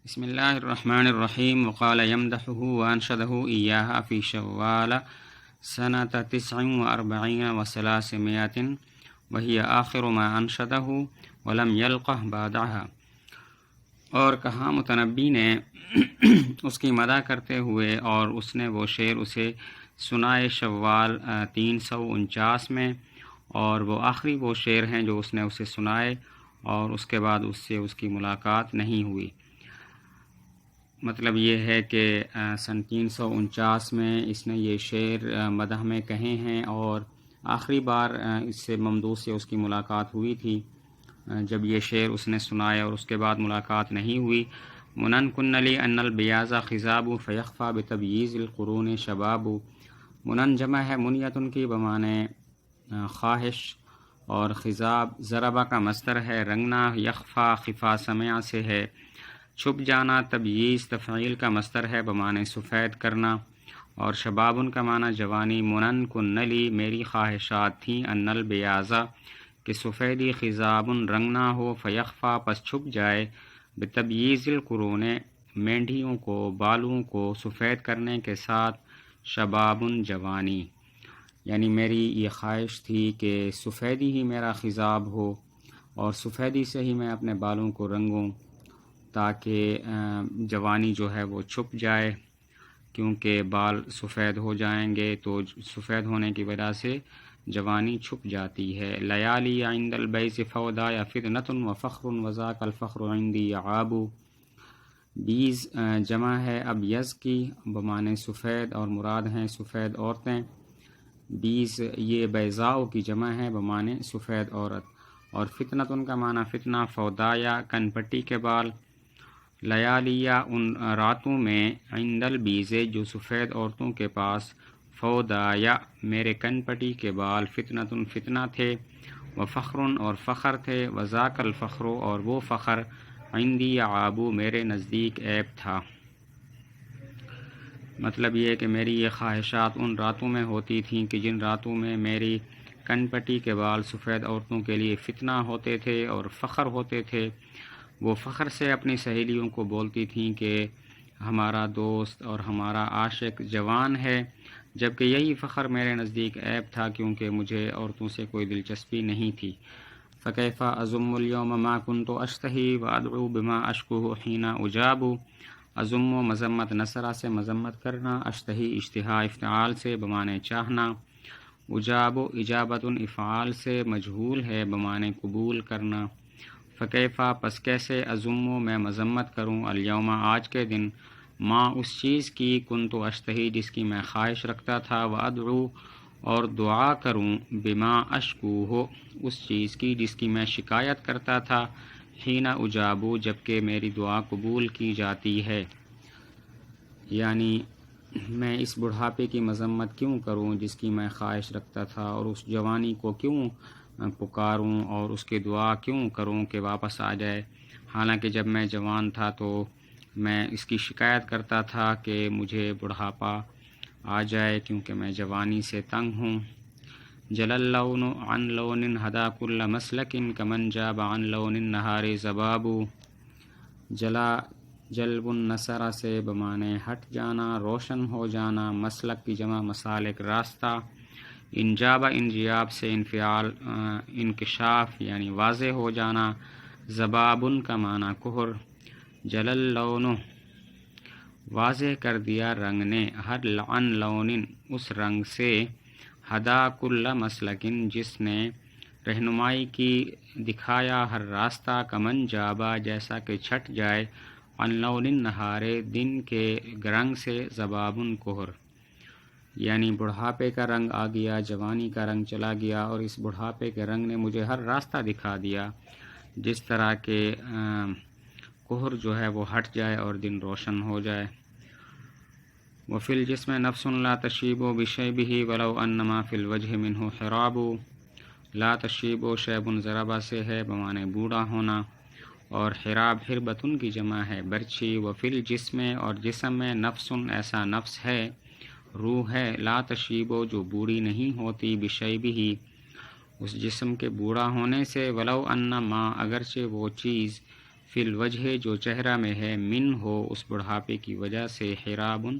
بسم اللہ الرحمن الرحیم وقال یمدحہ وانشدہ ایاہا فی شوال سنۃ 49 و300 وہی آخر ما انشدہ ولم یلقہ بعدہا۔ اور کہا متنبی نے اس کی مدح کرتے ہوئے اور اس نے وہ شعر اسے سنائے شوال 349 میں، اور وہ آخری وہ شعر ہیں جو اس نے اسے سنائے اور اس کے بعد اس سے اس کی ملاقات نہیں ہوئی۔ مطلب یہ ہے کہ سن 349 میں اس نے یہ شعر مدح میں کہے ہیں، اور آخری بار اس سے ممدوح سے اس کی ملاقات ہوئی تھی جب یہ شعر اس نے سنایا اور اس کے بعد ملاقات نہیں ہوئی۔ منن کن لی ان البیاض خضاب فیخفا بتبییض القرون شباب۔ منن جمع ہے منیتن کی بمعنی خواہش، اور خضاب ضربہ کا مصدر ہے، رنگنا، یخفا خفا سمع سے ہے، چھپ جانا، تبییض تفعیل کا مصدر ہے بمعنی سفید کرنا، اور شبابن کا معنی جوانی۔ منن کن لی میری خواہشات تھیں، ان البیاض کہ سفیدی، خضابن رنگنا ہو، فیخفا پس چھپ جائے، بتبییض القرون مینڈھیوں کو، بالوں کو سفید کرنے کے ساتھ، شبابن جوانی۔ یعنی میری یہ خواہش تھی کہ سفیدی ہی میرا خضاب ہو اور سفیدی سے ہی میں اپنے بالوں کو رنگوں تاکہ جوانی جو ہے وہ چھپ جائے، کیونکہ بال سفید ہو جائیں گے تو سفید ہونے کی وجہ سے جوانی چھپ جاتی ہے۔ لیالی عند البیض فودا یا فتنۃ و فخر وذاک الفخر عندی عاب۔ بیض جمع ہے ابیض کی بمعنی سفید، اور مراد ہیں سفید عورتیں۔ بیض یہ بیضاء کی جمع ہے بمعنی سفید عورت، اور فتنۃ کا معنی فتنہ، فودایا کن پٹی کے بال۔ لیالیہ ان راتوں میں، عند البیض جو سفید عورتوں کے پاس، فودایا میرے کن پٹی کے بال، فتنۃ فتنہ تھے، و فخر اور فخر تھے، وذاک الفخر اور وہ فخر، عندی عابو میرے نزدیک عیب تھا۔ مطلب یہ کہ میری یہ خواہشات ان راتوں میں ہوتی تھیں کہ جن راتوں میں میری کن پٹی کے بال سفید عورتوں کے لیے فتنہ ہوتے تھے اور فخر ہوتے تھے۔ وہ فخر سے اپنی سہیلیوں کو بولتی تھیں کہ ہمارا دوست اور ہمارا عاشق جوان ہے، جبکہ یہی فخر میرے نزدیک عیب تھا کیونکہ مجھے عورتوں سے کوئی دلچسپی نہیں تھی۔ فکیف ازم اليوم ما كنت اشتہی وادعو بما اشکوہ حین اجاب۔ ازم و مذمت نصرہ سے مذمت کرنا، اشتہی اشتہا افتعال سے بمعنی چاہنا، اجاب اجابت افعال سے مجہول ہے بمعنی قبول کرنا۔ فکیفا پس کیسے، ازم میں مذمت کروں، الیوم آج کے دن، ماں اس چیز کی، کنت اشتہی جس کی میں خواہش رکھتا تھا، وادعو اور دعا کروں، بما اشکو ہو اس چیز کی جس کی میں شکایت کرتا تھا، حین اجابو جبکہ میری دعا قبول کی جاتی ہے۔ یعنی میں اس بڑھاپے کی مذمت کیوں کروں جس کی میں خواہش رکھتا تھا، اور اس جوانی کو کیوں پکاروں اور اس کی دعا کیوں کروں کہ واپس آ جائے، حالانکہ جب میں جوان تھا تو میں اس کی شکایت کرتا تھا کہ مجھے بڑھاپا آ جائے کیونکہ میں جوانی سے تنگ ہوں۔ جل اللون عن لون ہدا کل مسلک کمن جاب عن لون النہار زباب۔ جلا جلب النصر سے بمعنی ہٹ جانا، روشن ہو جانا، مسلک کی جمع مسالک راستہ، انجاب انجیاب سے انفعال انکشاف یعنی واضح ہو جانا، زبابن کا معنی کہر۔ جل اللون واضح کر دیا رنگ نے، ہر عن لون اس رنگ سے، ہدا کل مسلکن جس نے رہنمائی کی، دکھایا ہر راستہ، کمن جابا جیسا کہ چھٹ جائے، عن لون النہار دن کے رنگ سے، زبابن کہر۔ یعنی بڑھاپے کا رنگ آ گیا، جوانی کا رنگ چلا گیا، اور اس بڑھاپے کے رنگ نے مجھے ہر راستہ دکھا دیا جس طرح کہ کہر جو ہے وہ ہٹ جائے اور دن روشن ہو جائے۔ وفی الجسم نفس لا تشیب بشیبہ ولو انما فی الوجہ منہ حراب۔ لا تشیب شیب ضربہ سے ہے بمعنی بوڑھا ہونا، اور حراب حربتن کی جمع ہے برچھی۔ وفی الجسم اور جسم میں، نفس ایسا نفس ہے، روح ہے، لا تشیب جو بوڑھی نہیں ہوتی، بشیبہ اس جسم کے بوڑھا ہونے سے، ولو انما اگرچہ وہ چیز، فی الوجہ جو چہرہ میں ہے، من ہو اس بڑھاپے کی وجہ سے، حرابن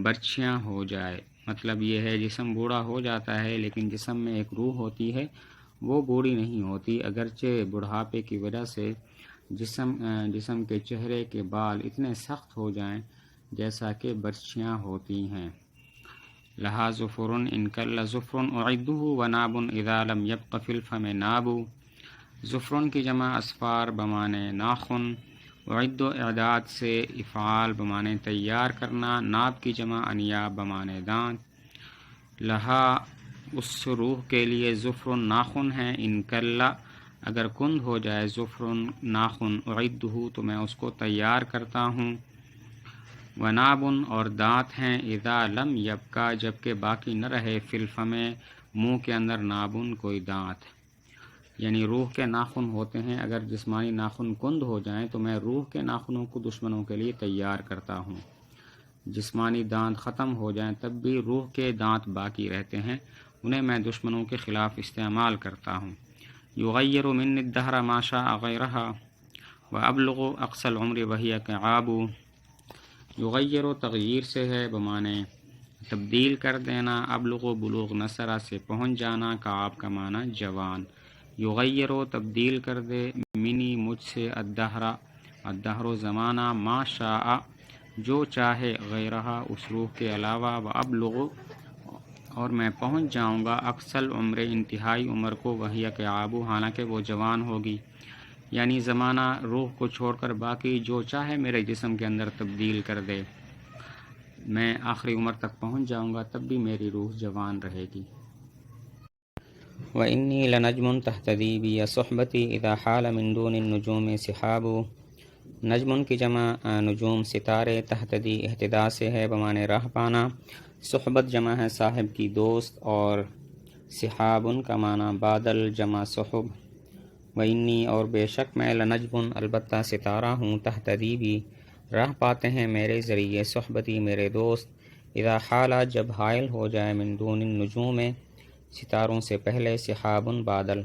برچھیاں ہو جائے۔ مطلب یہ ہے جسم بوڑھا ہو جاتا ہے لیکن جسم میں ایک روح ہوتی ہے، وہ بوڑھی نہیں ہوتی، اگرچہ بڑھاپے کی وجہ سے جسم کے چہرے کے بال اتنے سخت ہو جائیں جیسا کہ برچھیاں ہوتی ہیں۔ لہا ظفرن ان کل ظفرن اعدہ وناب اذا لم یبق فی الفم ناب۔ ظفرن کی جمع اسفار بمانے ناخن، اعد و اعداد سے افعال بمانے تیار کرنا، ناب کی جمع انیاب بمانے دانت۔ لہا اس روح کے لیے ظفرن ناخن ہیں، ان کلا اگر کند ہو جائے ظفرن ناخن، اعدہ تو میں اس کو تیار کرتا ہوں، ونابن اور دانت ہیں، اذا لم یبقا جبکہ باقی نہ رہے، فی الفم منہ کے اندر، نابن کوئی دانت، یعنی روح کے ناخن ہوتے ہیں، اگر جسمانی ناخن کند ہو جائیں تو میں روح کے ناخنوں کو دشمنوں کے لیے تیار کرتا ہوں، جسمانی دانت ختم ہو جائیں تب بھی روح کے دانت باقی رہتے ہیں، انہیں میں دشمنوں کے خلاف استعمال کرتا ہوں۔ یغیر من الدہر ما شاء غیرہا وابلغ اقصى العمر وہی کعاب۔ یغیر و تغییر سے ہے بمانے تبدیل کر دینا، ابلغ و بلوغ نصرہ سے پہنچ جانا، کعاب کا معنی جوان۔ یغیر و تبدیل کر دے، منی مجھ سے، الدہر و زمانہ، ما شاء جو چاہے، غیرہا اس روح کے علاوہ، و ابلغ اور میں پہنچ جاؤں گا، اقصى العمر انتہائی عمر کو، وہی کعاب حالانکہ وہ جوان ہوگی، یعنی زمانہ روح کو چھوڑ کر باقی جو چاہے میرے جسم کے اندر تبدیل کر دے، میں آخری عمر تک پہنچ جاؤں گا تب بھی میری روح جوان رہے گی۔ وَإِنِّي لَنَجْمٌ تَهْتَدِي بِي صُحْبَتِي إِذَا حَالَ مِن دُونِ النُّجُومِ سِحَابُ۔ نجم کی جمع نجوم ستارے، تہتدی اہتداء سے ہے بمانے راہ پانا، صحبت جمع ہے صاحب کی دوست، اور سحابن کا معنی بادل جمع صحب۔ وَإِنِّي اور بے شک میں، لنجم البتہ ستارہ ہوں، تہتدی بھی راہ پاتے ہیں میرے ذریعے، صحبتی میرے دوست، اذا حالہ جب حائل ہو جائے، من دون النجوم ستاروں سے پہلے، سحابن بادل،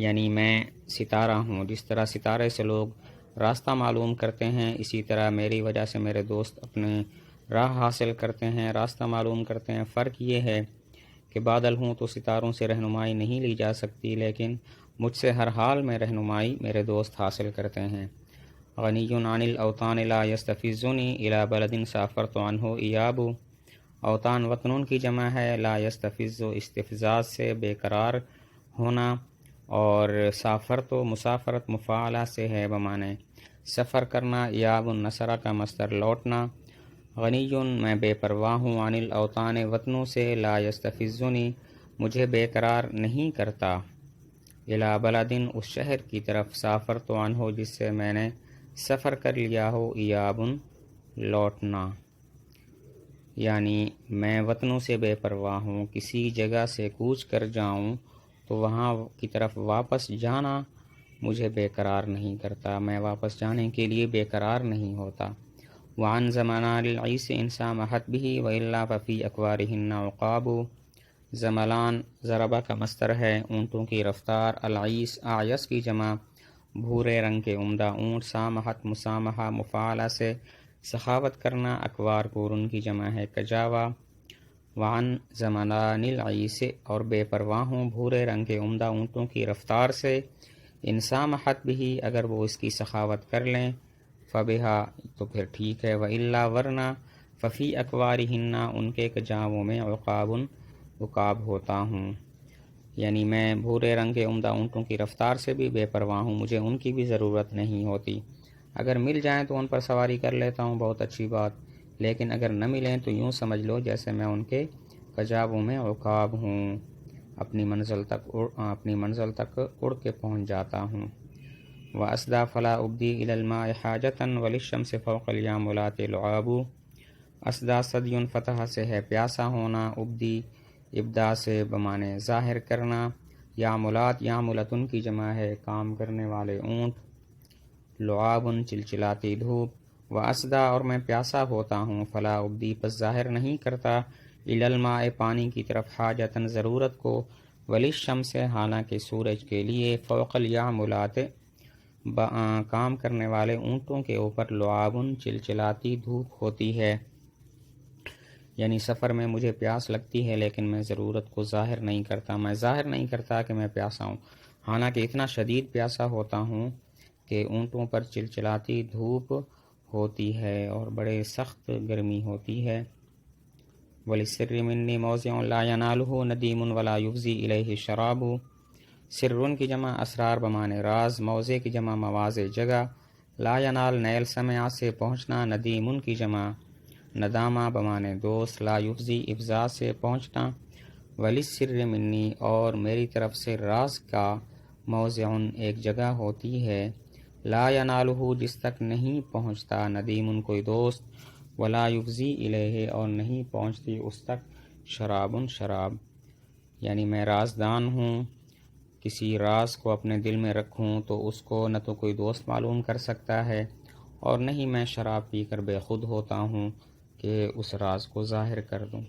یعنی میں ستارہ ہوں، جس طرح ستارے سے لوگ راستہ معلوم کرتے ہیں اسی طرح میری وجہ سے میرے دوست اپنے راہ حاصل کرتے ہیں، راستہ معلوم کرتے ہیں۔ فرق یہ ہے کہ بادل ہوں تو ستاروں سے رہنمائی نہیں لی جا سکتی، لیکن مجھ سے ہر حال میں رہنمائی میرے دوست حاصل کرتے ہیں۔ غنی عن الاوطان لا یستفزنی الی بلد سافرت عنہ ایاب۔ اوطان وطنون کی جمع ہے، لا یستفز استفزاز سے بے قرار ہونا، اور سافرت و مسافرت مفاعلہ سے ہے بمانے سفر کرنا، ایاب النصرہ کا مصدر لوٹنا۔ غنی میں بے پرواہ ہوں، عن الاوطان وطنوں سے، لا یستفزنی مجھے بے قرار نہیں کرتا، الی بلدن اس شہر کی طرف، سافرت عنہ جس سے میں نے سفر کر لیا ہو، ایاب لوٹنا، یعنی میں وطنوں سے بے پرواہ ہوں، کسی جگہ سے کوچ کر جاؤں تو وہاں کی طرف واپس جانا مجھے بے قرار نہیں کرتا، میں واپس جانے کے لیے بے قرار نہیں ہوتا۔ وعن زملان العیس ان سامحت به والا ففی اکوارہن عقاب۔ زملان ضربہ کا مصدر ہے، اونٹوں کی رفتار، العیس اعیس کی جمع بھورے رنگ کے عمدہ اونٹ، سامحت مسامحہ مفاعلہ سے سخاوت کرنا، اکوار پورن کی جمع ہے کجاوا۔ وعن زملان العیس اور بے پرواہ ہوں بھورے رنگ کے عمدہ اونٹوں کی رفتار سے، ان سامحت بھی اگر وہ اس کی سخاوت کر لیں، فبہا تو پھر ٹھیک ہے، وإلا ورنہ، ففی اکوارہن ان کے کجاووں میں، عقاب ہوتا ہوں، یعنی میں بھورے رنگ کے عمدہ اونٹوں کی رفتار سے بھی بے پرواہ ہوں، مجھے ان کی بھی ضرورت نہیں ہوتی، اگر مل جائیں تو ان پر سواری کر لیتا ہوں، بہت اچھی بات، لیکن اگر نہ ملیں تو یوں سمجھ لو جیسے میں ان کے کجاووں میں عقاب ہوں، اپنی منزل تک اڑ کے پہنچ جاتا ہوں۔ وَأَسْدَى فَلَا أُبْدِي إِلَى الْمَاءِ حَاجَةً وَلِلشَّمْسِ فَوْقَ الْيَامُلَاتِ لُعَابُ۔ اسدا صدیٌ فتح سے ہے پیاسا ہونا، ابدی ابدا سے بمانے ظاہر کرنا، یاملات یاملتن کی جمع ہے کام کرنے والے اونٹ، لعابن چلچلاتی دھوپ، واسدا اور میں پیاسا ہوتا ہوں، فلا ابدی پس ظاہر نہیں کرتا، الی الماء پانی کی طرف، حاجتن ضرورت کو، وللشمس حالانکہ سورج کے لیے، فوق الیاملات کام کرنے والے اونٹوں کے اوپر لعابن چلچلاتی دھوپ ہوتی ہے، یعنی سفر میں مجھے پیاس لگتی ہے لیکن میں ضرورت کو ظاہر نہیں کرتا، میں ظاہر نہیں کرتا کہ میں پیاسا ہوں، حالانکہ اتنا شدید پیاسا ہوتا ہوں کہ اونٹوں پر چلچلاتی دھوپ ہوتی ہے اور بڑے سخت گرمی ہوتی ہے۔ وَلِلسِّرِّ مِنِّي مَوْضِعٌ لَا يَنَالُهُ نَدِيمٌ وَلَا يُفْضِي إِلَيْهِ شَرَابُ۔ سرن کی جمع اسرار بمانے راز، موضع کی جمع مواضع جگہ، لا ینال نیل سمع سے پہنچنا، ندیمن کی جمع ندامہ بمانے دوست، لا یفضی افضا سے پہنچنا، وَلِلسِّرِّ مِنِّی اور میری طرف سے راز کا موضعٌ ایک جگہ ہوتی ہے، لا ینالہ جس تک نہیں پہنچتا، ندیمن کوئی دوست، ولا یفضی الیہ اور نہیں پہنچتی اس تک، شرابن شراب، یعنی میں رازدان ہوں، کسی راز کو اپنے دل میں رکھوں تو اس کو نہ تو کوئی دوست معلوم کر سکتا ہے اور نہ ہی میں شراب پی کر بے خود ہوتا ہوں کہ اس راز کو ظاہر کر دوں۔